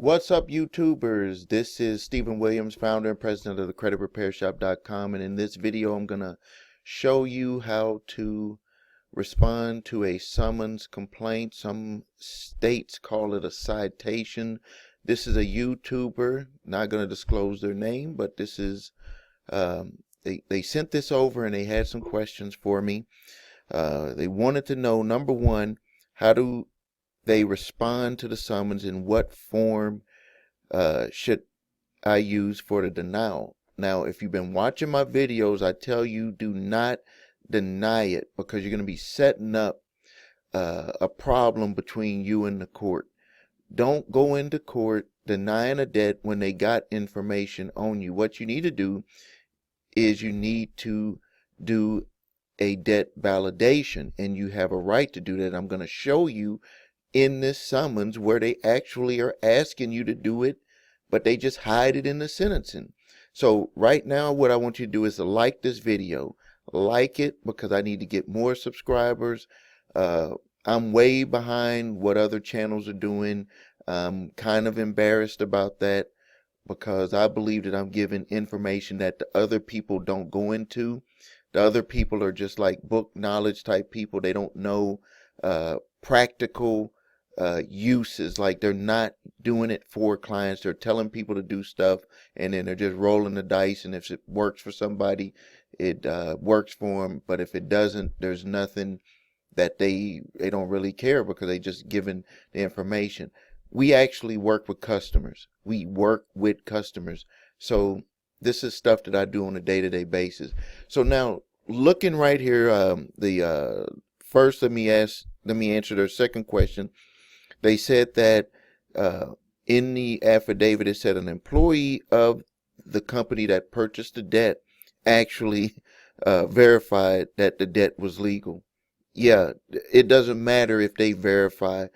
What's up, YouTubers? This is Stephen Williams, founder and president of the CreditRepairShop.com, and in this video I'm going to show you how to respond to a summons complaint. Some states call it a citation. This is a YouTuber, not going to disclose their name, but this is they sent this over and they had some questions for me. They wanted to know, number one, how do they respond to the summons, and what form should I use for the denial? Now, if you've been watching my videos, I tell you, do not deny it, because you're going to be setting up a problem between you and the court. Don't go into court denying a debt when they got information on you. What you need to do is you need to do a debt validation, and you have a right to do that. I'm going to show you in this summons where they actually are asking you to do it, but they just hide it in the sentencing. So right now, what I want you to do is to like this video. Like it, because I need to get more subscribers. I'm way behind what other channels are doing. I'm kind of embarrassed about that, because I believe that I'm giving information that the other people don't go into. The other people are just like book knowledge type people. They don't know practical uses. Like, they're not doing it for clients. They're telling people to do stuff, and then they're just rolling the dice, and if it works for somebody, it works for them. But if it doesn't, there's nothing that they don't really care, because they just given the information. We actually work with customers. We work with customers. So this is stuff that I do on a day-to-day basis. So now, looking right here, first, let me answer their second question. They said that in the affidavit, it said an employee of the company that purchased the debt actually verified that the debt was legal. Yeah, it doesn't matter if they verify.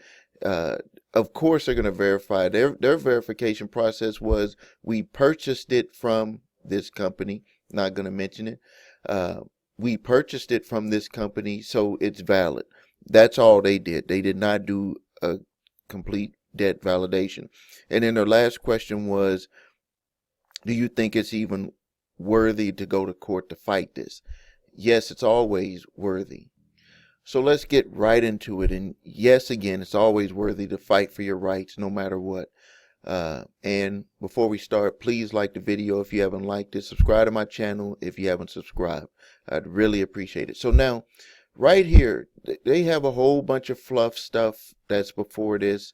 Of course, they're going to verify. Their verification process was, we purchased it from this company. Not going to mention it. We purchased it from this company, so it's valid. That's all they did. They did not do a complete debt validation. And then their last question was, do you think it's even worthy to go to court to fight this? Yes, it's always worthy. So let's get right into it. And yes, again, it's always worthy to fight for your rights, no matter what. And before we start, please like the video if you haven't liked it. Subscribe to my channel if you haven't subscribed. I'd really appreciate it. So now, right here, they have a whole bunch of fluff stuff that's before this.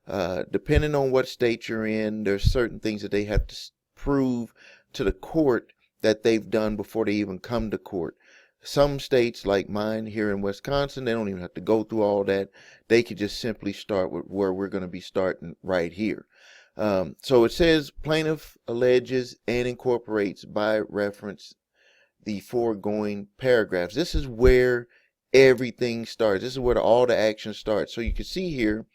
Depending on what state you're in, there's certain things that they have to prove to the court that they've done before they even come to court. Some states, like mine here in Wisconsin, they don't even have to go through all that. They could just simply start with where we're going to be starting right here. So it says, plaintiff alleges and incorporates by reference the foregoing paragraphs. This is where everything starts. This is where all the action starts. So you can see here,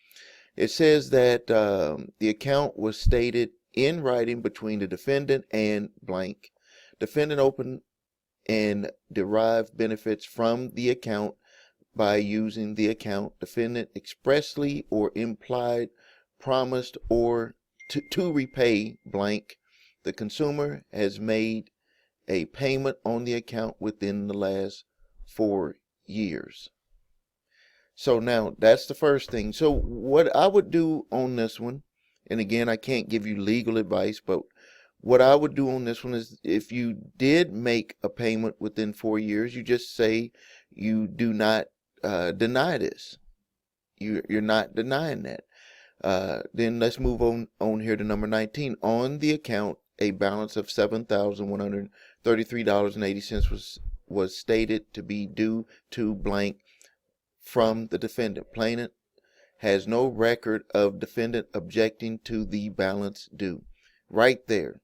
it says that the account was stated in writing between the defendant and blank. Defendant opened and derived benefits from the account by using the account. Defendant expressly or implied promised or to repay blank. The consumer has made a payment on the account within the last 4 years. So now, that's the first thing. So what I would do on this one, and again, I can't give you legal advice, but what I would do on this one is, if you did make a payment within 4 years, you just say you do not deny this. You're not denying that. Then let's move on here to number 19. On the account, a balance of $7,133.80 was stated to be due to blank from the defendant. Plaintiff has no record of defendant objecting to the balance due. Right there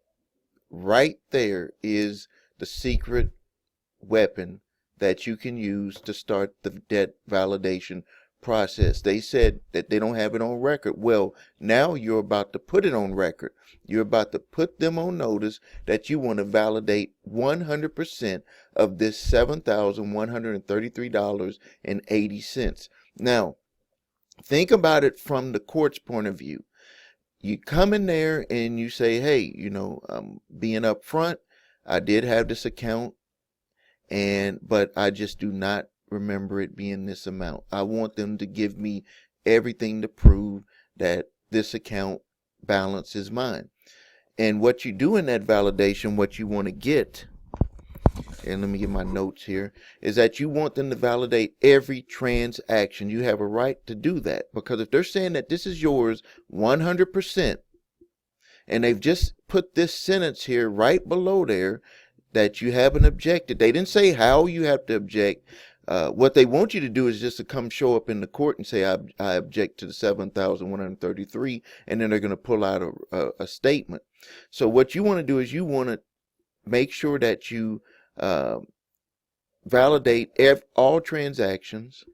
is the secret weapon that you can use to start the debt validation process. They said that they don't have it on record. Well, now you're about to put it on record. You're about to put them on notice that you want to validate 100% of this $7,133.80. Now, think about it from the court's point of view. you come in there and you say, hey, being upfront, I did have this account, but I just do not remember it being this amount. I want them to give me everything to prove that this account balance is mine. And what you do in that validation, what you want to get, and let me get my notes here, is that you want them to validate every transaction. You have a right to do that, because if they're saying that this is yours 100%, and they've just put this sentence here right below there that you haven't objected. They didn't say how you have to object. What they want you to do is just to come show up in the court and say, I object to the 7,133, and then they're going to pull out a statement. So what you want to do is you want to make sure that you validate all transactions,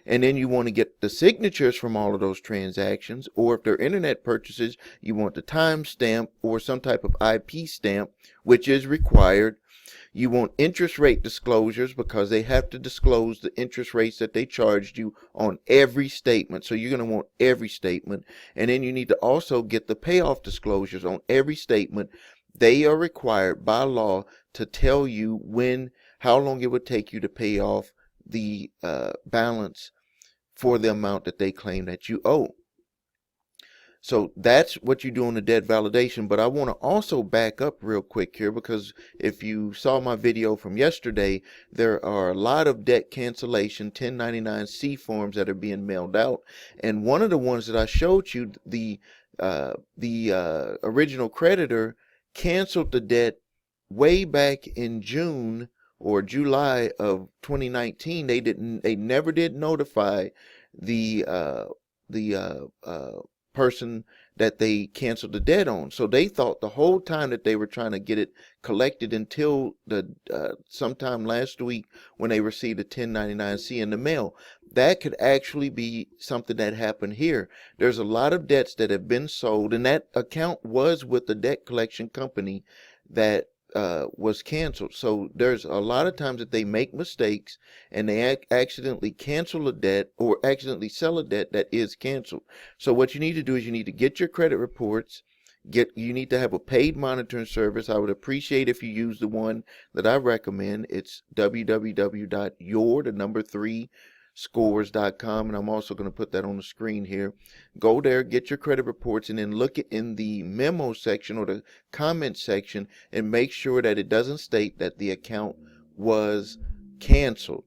and then you want to get the signatures from all of those transactions, or if they're internet purchases, you want the timestamp or some type of IP stamp, which is required. You want interest rate disclosures, because they have to disclose the interest rates that they charged you on every statement. So you're going to want every statement. And then you need to also get the payoff disclosures on every statement. They are required by law to tell you how long it would take you to pay off the balance for the amount that they claim that you owe. So that's what you do on the debt validation. But I want to also back up real quick here, because if you saw my video from yesterday, there are a lot of debt cancellation 1099-C forms that are being mailed out. And one of the ones that I showed you, the original creditor canceled the debt way back in June or July of 2019. They never did notify the person that they canceled the debt on. So they thought the whole time that they were trying to get it collected until sometime last week when they received a 1099-C in the mail. That could actually be something that happened here. There's a lot of debts that have been sold, and that account was with the debt collection company that was canceled. So there's a lot of times that they make mistakes and they accidentally cancel a debt or accidentally sell a debt that is canceled. So what you need to do is you need to get your credit reports. You need to have a paid monitoring service. I would appreciate if you use the one that I recommend. It's www.your3scores.com, and I'm also going to put that on the screen here. Go there, get your credit reports, and then look in the memo section or the comment section and make sure that it doesn't state that the account was canceled.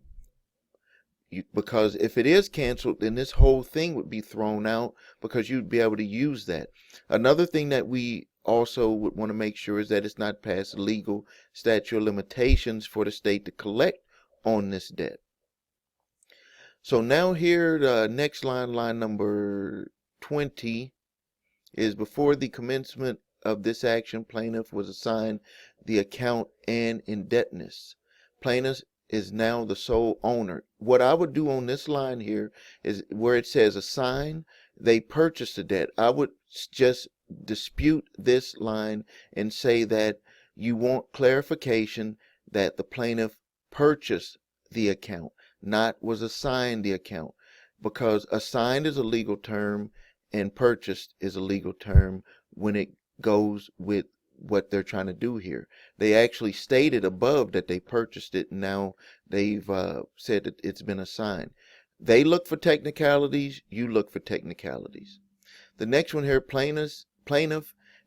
Because if it is canceled, then this whole thing would be thrown out, because you'd be able to use that. Another thing that we also would want to make sure is that it's not past the legal statute of limitations for the state to collect on this debt. So now here, the next line number 20, is before the commencement of this action, plaintiff was assigned the account and indebtedness. Plaintiff is now the sole owner. What I would do on this line here is where it says assign, they purchased the debt. I would just dispute this line and say that you want clarification that the plaintiff purchased the account, not was assigned the account, because assigned is a legal term and purchased is a legal term when it goes with what they're trying to do here. They actually stated above that they purchased it, and now they've said that it's been assigned. They look for technicalities, you look for technicalities. The next one here, plaintiff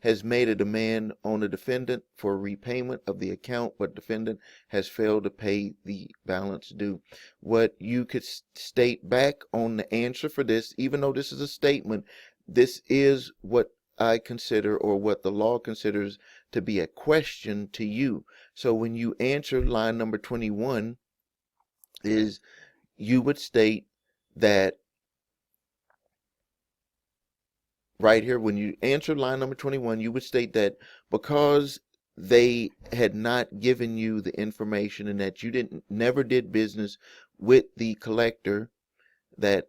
has made a demand on the defendant for repayment of the account, but defendant has failed to pay the balance due. What you could state back on the answer for this, even though this is a statement, this is what I consider, or what the law considers, to be a question to you. So when you answer line number 21, is you would state that right here, when you answer line number 21, you would state that because they had not given you the information and that you never did business with the collector that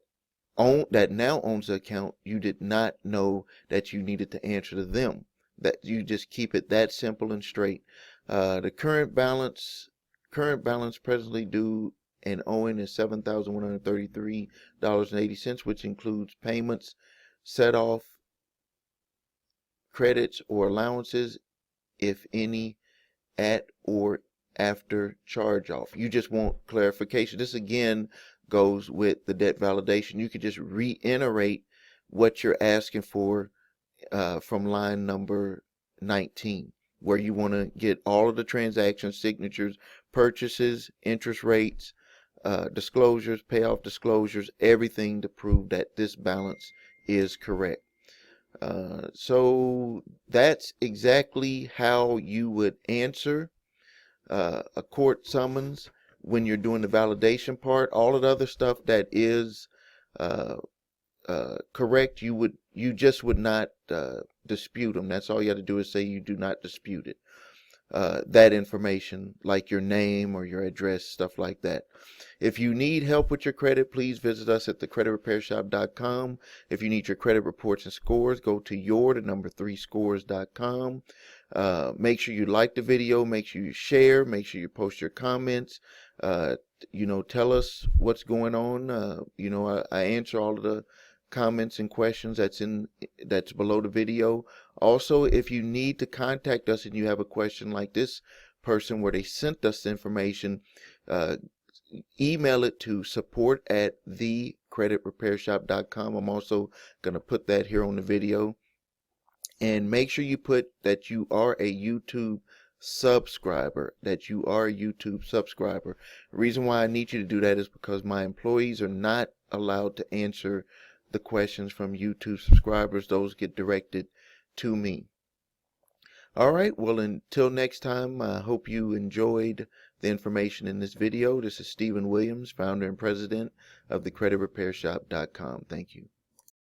now owns the account, you did not know that you needed to answer to them. That you just keep it that simple and straight. The current balance presently due and owing is $7,133.80, which includes payments set off credits or allowances, if any, at or after charge off. You just want clarification. This again goes with the debt validation. You could just reiterate what you're asking for from line number 19, where you want to get all of the transaction signatures, purchases, interest rates, disclosures, payoff disclosures, everything to prove that this balance is correct. So that's exactly how you would answer a court summons when you're doing the validation part. All of the other stuff that is correct, you just would not dispute them. That's all you have to do is say you do not dispute it. That information, like your name or your address, stuff like that. If you need help with your credit, please visit us at thecreditrepairshop.com. If you need your credit reports and scores, go to 3 scores.com. Make sure you like the video, make sure you share, make sure you post your comments. Tell us what's going on. I answer all of the comments and questions that's below the video. Also, if you need to contact us and you have a question like this person where they sent us information, email it to support@thecreditrepairshop.com. I'm also going to put that here on the video. And make sure you put that you are a YouTube subscriber, The reason why I need you to do that is because my employees are not allowed to answer the questions from YouTube subscribers. Those get directed to me. All right, well, until next time, I hope you enjoyed the information in this video. This is Stephen Williams, founder and president of thecreditrepairshop.com. Thank you.